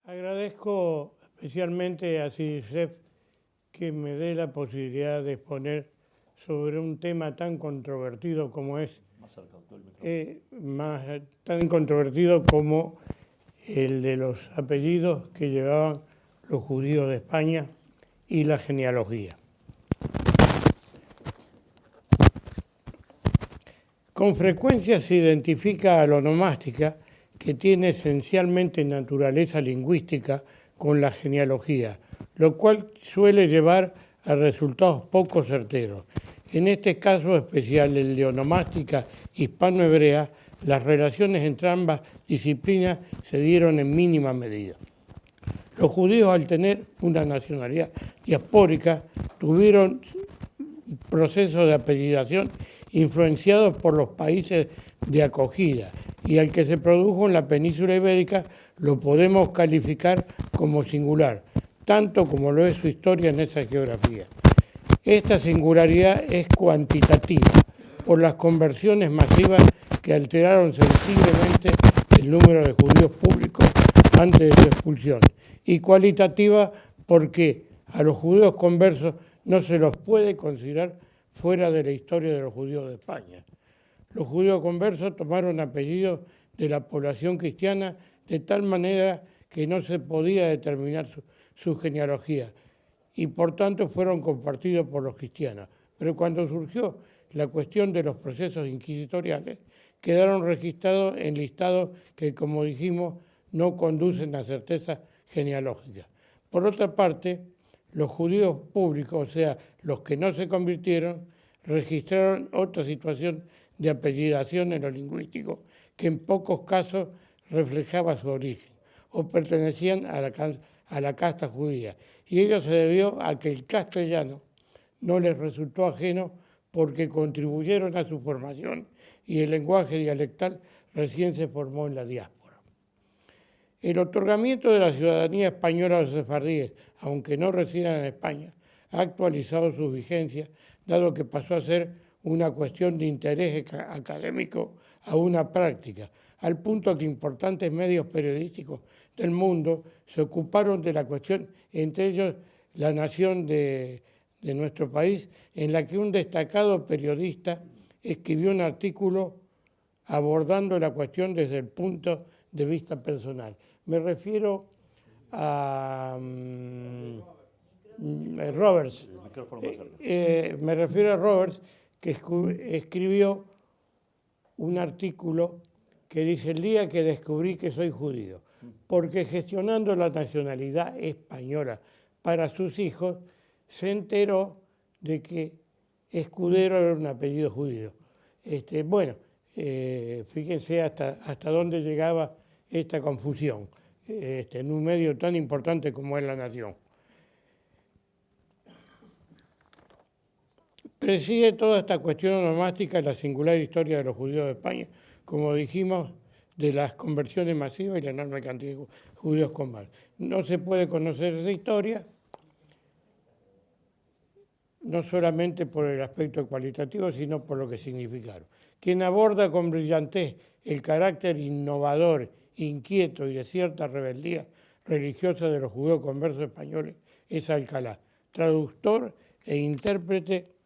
Agradezco especialmente a CIDICEF que me dé la posibilidad de exponer sobre un tema tan controvertido como es, tan controvertido como el de los apellidos que llevaban los judíos de España y la genealogía. Con frecuencia se identifica a la onomástica, que tiene esencialmente naturaleza lingüística, con la genealogía, lo cual suele llevar a resultados poco certeros. En este caso especial, el de onomástica hispano-hebrea, las relaciones entre ambas disciplinas se dieron en mínima medida. Los judíos, al tener una nacionalidad diaspórica, tuvieron procesos de apellidación influenciados por los países de acogida, y al que se produjo en la península ibérica lo podemos calificar como singular, tanto como lo es su historia en esa geografía. Esta singularidad es cuantitativa, por las conversiones masivas que alteraron sensiblemente el número de judíos públicos antes de su expulsión, y cualitativa porque a los judíos conversos no se los puede considerar fuera de la historia de los judíos de España. Los judíos conversos tomaron apellidos de la población cristiana de tal manera que no se podía determinar su genealogía y por tanto fueron compartidos por los cristianos. Pero cuando surgió la cuestión de los procesos inquisitoriales, quedaron registrados en listados que, como dijimos, no conducen a certeza genealógica. Por otra parte, los judíos públicos, o sea, los que no se convirtieron, registraron otra situación de apellidación en lo lingüístico, que en pocos casos reflejaba su origen, o pertenecían a la casta judía, y ello se debió a que el castellano no les resultó ajeno porque contribuyeron a su formación y el lenguaje dialectal recién se formó en la diáspora. El otorgamiento de la ciudadanía española a los sefardíes, aunque no residan en España, ha actualizado su vigencia, dado que pasó a ser una cuestión de interés académico a una práctica, al punto que importantes medios periodísticos del mundo se ocuparon de la cuestión, entre ellos La Nación de nuestro país, en la que un destacado periodista escribió un artículo abordando la cuestión desde el punto de vista personal. Me refiero a Roberts. Me refiero a Roberts, que escribió un artículo que dice: el día que descubrí que soy judío, porque gestionando la nacionalidad española para sus hijos, se enteró de que Escudero era un apellido judío. Fíjense hasta dónde llegaba esta confusión en un medio tan importante como es La Nación. Preside toda esta cuestión onomástica la singular historia de los judíos de España, como dijimos, de las conversiones masivas y la enorme cantidad de judíos conversos. No se puede conocer esa historia, no solamente por el aspecto cualitativo, sino por lo que significaron. Quien aborda con brillantez el carácter innovador, inquieto y de cierta rebeldía religiosa de los judíos conversos españoles es Alcalá, traductor e intérprete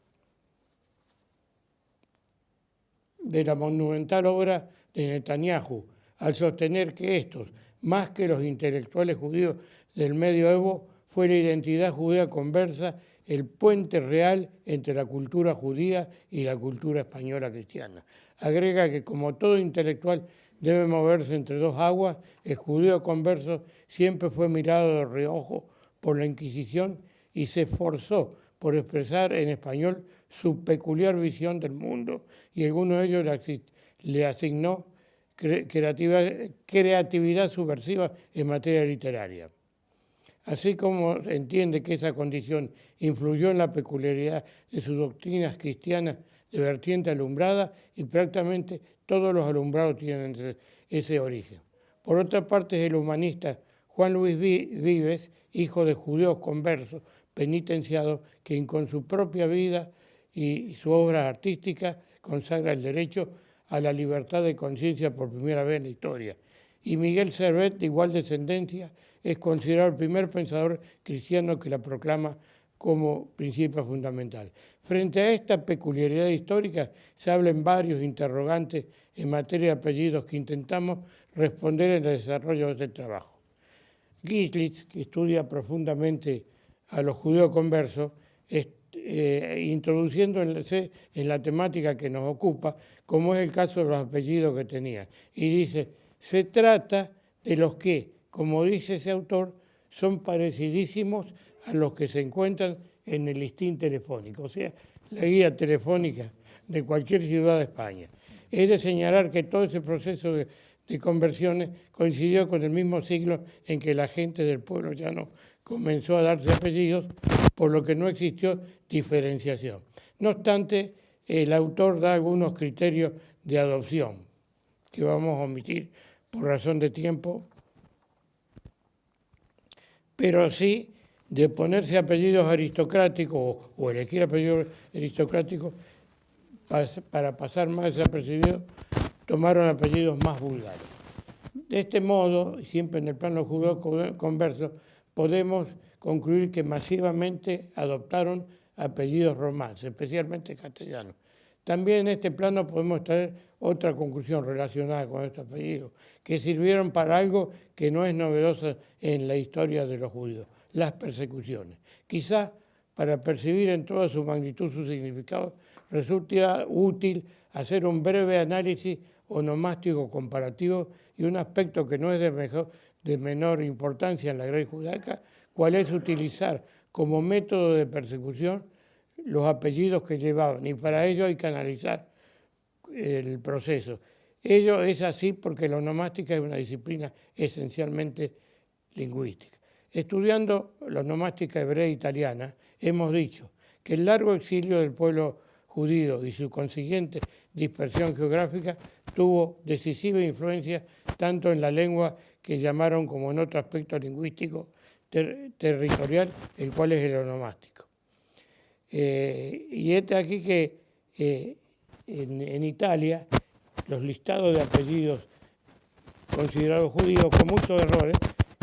de la monumental obra de Netanyahu, al sostener que estos, más que los intelectuales judíos del medioevo, fue la identidad judía conversa el puente real entre la cultura judía y la cultura española cristiana. Agrega que como todo intelectual debe moverse entre dos aguas, el judío converso siempre fue mirado de reojo por la Inquisición y se esforzó por expresar en español su peculiar visión del mundo, y alguno de ellos le asignó creatividad subversiva en materia literaria. Así como se entiende que esa condición influyó en la peculiaridad de sus doctrinas cristianas de vertiente alumbrada, y prácticamente todos los alumbrados tienen ese origen. Por otra parte, es el humanista Juan Luis Vives, hijo de judíos conversos, penitenciado, quien con su propia vida y su obra artística consagra el derecho a la libertad de conciencia por primera vez en la historia. y Miguel Servet, de igual descendencia, es considerado el primer pensador cristiano que la proclama como principio fundamental. Frente a esta peculiaridad histórica, se hablan varios interrogantes en materia de apellidos que intentamos responder en el desarrollo de este trabajo. Gislitz, que estudia profundamente a los judíos conversos, introduciéndose en la temática que nos ocupa, como es el caso de los apellidos que tenía. Y dice, se trata de los que, como dice ese autor, son parecidísimos a los que se encuentran en el listín telefónico, o sea, la guía telefónica de cualquier ciudad de España. Es de señalar que todo ese proceso de conversiones coincidió con el mismo siglo en que la gente del pueblo llano comenzó a darse apellidos, por lo que no existió diferenciación. No obstante, el autor da algunos criterios de adopción, que vamos a omitir por razón de tiempo, pero sí de ponerse apellidos aristocráticos o elegir apellidos aristocráticos para pasar más desapercibidos, tomaron apellidos más vulgares. De este modo, siempre en el plano judío converso, podemos concluir que masivamente adoptaron apellidos romanos, especialmente castellanos. También en este plano podemos traer otra conclusión relacionada con estos apellidos, que sirvieron para algo que no es novedoso en la historia de los judíos, las persecuciones. Quizás para percibir en toda su magnitud su significado, resulta útil hacer un breve análisis onomástico comparativo y un aspecto que no es de menor importancia en la Grey judaica, cuál es utilizar como método de persecución los apellidos que llevaban, y para ello hay que analizar el proceso. Ello es así porque la onomástica es una disciplina esencialmente lingüística. Estudiando la onomástica hebrea e italiana, hemos dicho que el largo exilio del pueblo judío y su consiguiente dispersión geográfica tuvo decisiva influencia tanto en la lengua que llamaron como en otro aspecto lingüístico territorial, el cual es el onomástico. Y este aquí que en Italia los listados de apellidos considerados judíos con muchos errores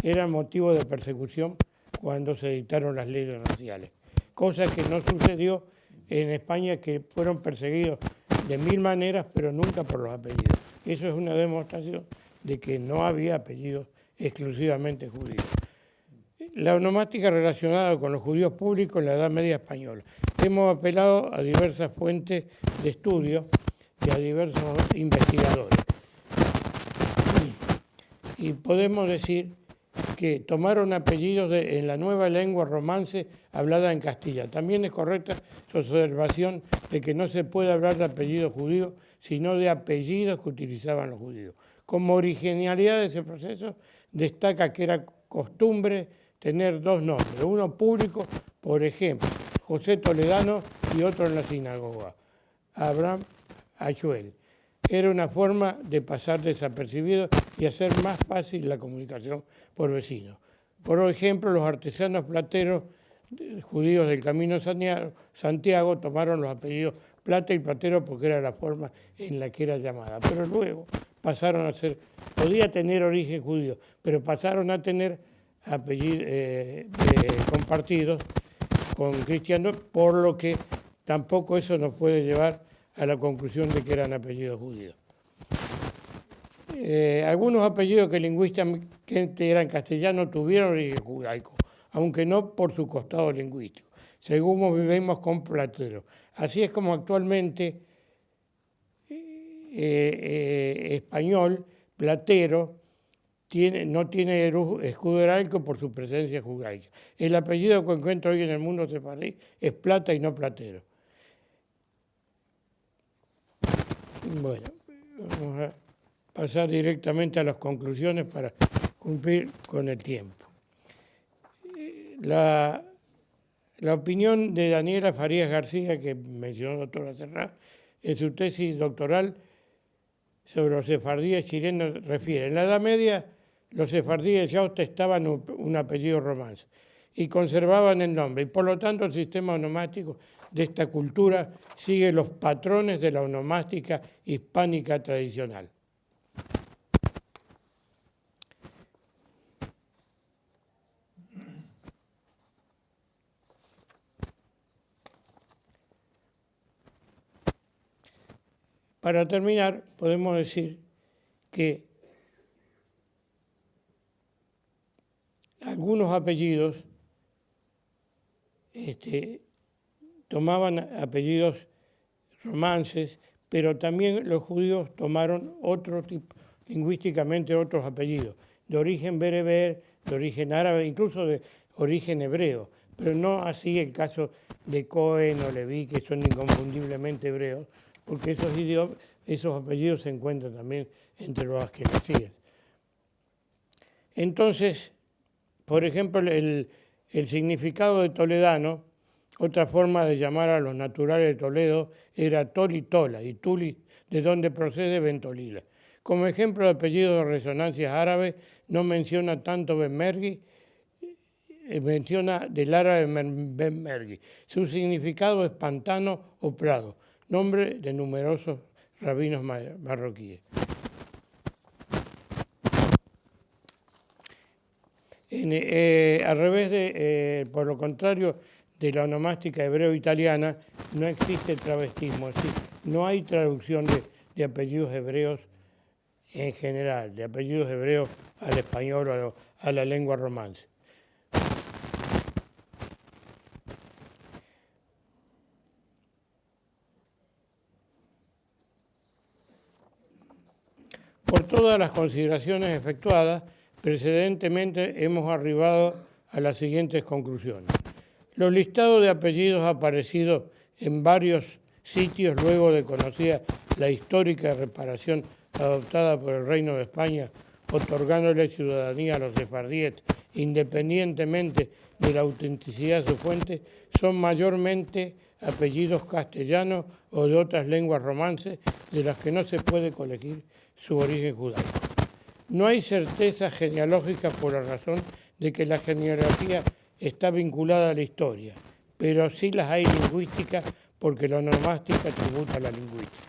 eran motivo de persecución cuando se dictaron las leyes raciales, cosa que no sucedió en España, que fueron perseguidos de mil maneras, pero nunca por los apellidos. Eso es una demostración de que no había apellidos exclusivamente judíos. La onomástica relacionada con los judíos públicos en la Edad Media española. Hemos apelado a diversas fuentes de estudio y a diversos investigadores. Y podemos decir que tomaron apellidos en la nueva lengua romance hablada en Castilla. También es correcta su observación de que no se puede hablar de apellidos judíos, sino de apellidos que utilizaban los judíos. Como originalidad de ese proceso, destaca que era costumbre tener dos nombres, uno público, por ejemplo, José Toledano, y otro en la sinagoga, Abraham Ayuel. Era una forma de pasar desapercibido y hacer más fácil la comunicación por vecinos. Por ejemplo, los artesanos plateros judíos del Camino Santiago tomaron los apellidos Plata y Platero porque era la forma en la que era llamada. Pero luego pasaron a ser, podía tener origen judío, pero pasaron a tener apellidos compartidos con cristianos, por lo que tampoco eso nos puede llevar a la conclusión de que eran apellidos judíos. Algunos apellidos que lingüísticamente eran castellanos tuvieron origen judaico, aunque no por su costado lingüístico, según vivimos con Platero. Así es como actualmente español, Platero, no tiene escudo heráldico por su presencia judaica. El apellido que encuentro hoy en el mundo sefardí es Plata y no Platero. Bueno, vamos a pasar directamente a las conclusiones para cumplir con el tiempo. La opinión de Daniela Farías García, que mencionó el doctor Serrat, en su tesis doctoral sobre los sefardíes chilenos, refiere: en la Edad Media los sefardíes ya ostentaban un apellido romance y conservaban el nombre, y por lo tanto el sistema onomástico de esta cultura sigue los patrones de la onomástica hispánica tradicional. Para terminar, podemos decir que algunos apellidos tomaban apellidos romances, pero también los judíos tomaron otro tipo, lingüísticamente otros apellidos, de origen bereber, de origen árabe, incluso de origen hebreo, pero no así el caso de Cohen o Leví, que son inconfundiblemente hebreos, porque esos apellidos se encuentran también entre los askenazíes. Entonces, por ejemplo, el significado de toledano, otra forma de llamar a los naturales de Toledo, era Tolitola, y Tuli, de donde procede Ventolila. Como ejemplo de apellidos de resonancias árabes, no menciona tanto Benmergui, menciona del árabe Benmergui. Su significado es pantano o prado, nombre de numerosos rabinos marroquíes. Al revés por lo contrario, de la onomástica hebreo-italiana, no existe travestismo, es decir, no hay traducción de apellidos hebreos en general, de apellidos hebreos al español o a la lengua romance. Por todas las consideraciones efectuadas, precedentemente hemos arribado a las siguientes conclusiones. Los listados de apellidos aparecidos en varios sitios luego de conocida la histórica reparación adoptada por el Reino de España, otorgándole ciudadanía a los sefardíes independientemente de la autenticidad de su fuente, son mayormente apellidos castellanos o de otras lenguas romances de las que no se puede colegir su origen judaico. No hay certeza genealógica por la razón de que la genealogía está vinculada a la historia, pero sí las hay lingüísticas porque la onomástica tributa a la lingüística.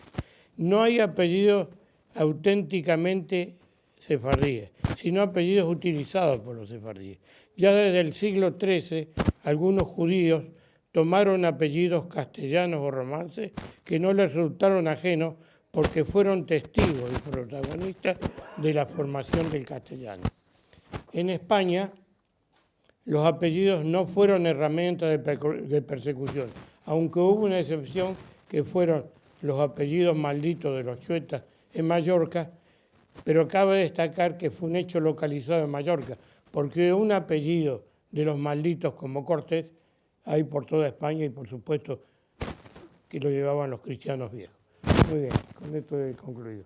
No hay apellidos auténticamente sefardíes, sino apellidos utilizados por los sefardíes. Ya desde el siglo XIII, algunos judíos tomaron apellidos castellanos o romances que no les resultaron ajenos porque fueron testigos y protagonistas de la formación del castellano. En España, los apellidos no fueron herramientas de persecución, aunque hubo una excepción que fueron los apellidos malditos de los chuetas en Mallorca, pero cabe destacar que fue un hecho localizado en Mallorca, porque un apellido de los malditos como Cortés hay por toda España y por supuesto que lo llevaban los cristianos viejos. Muy bien, con esto he concluido.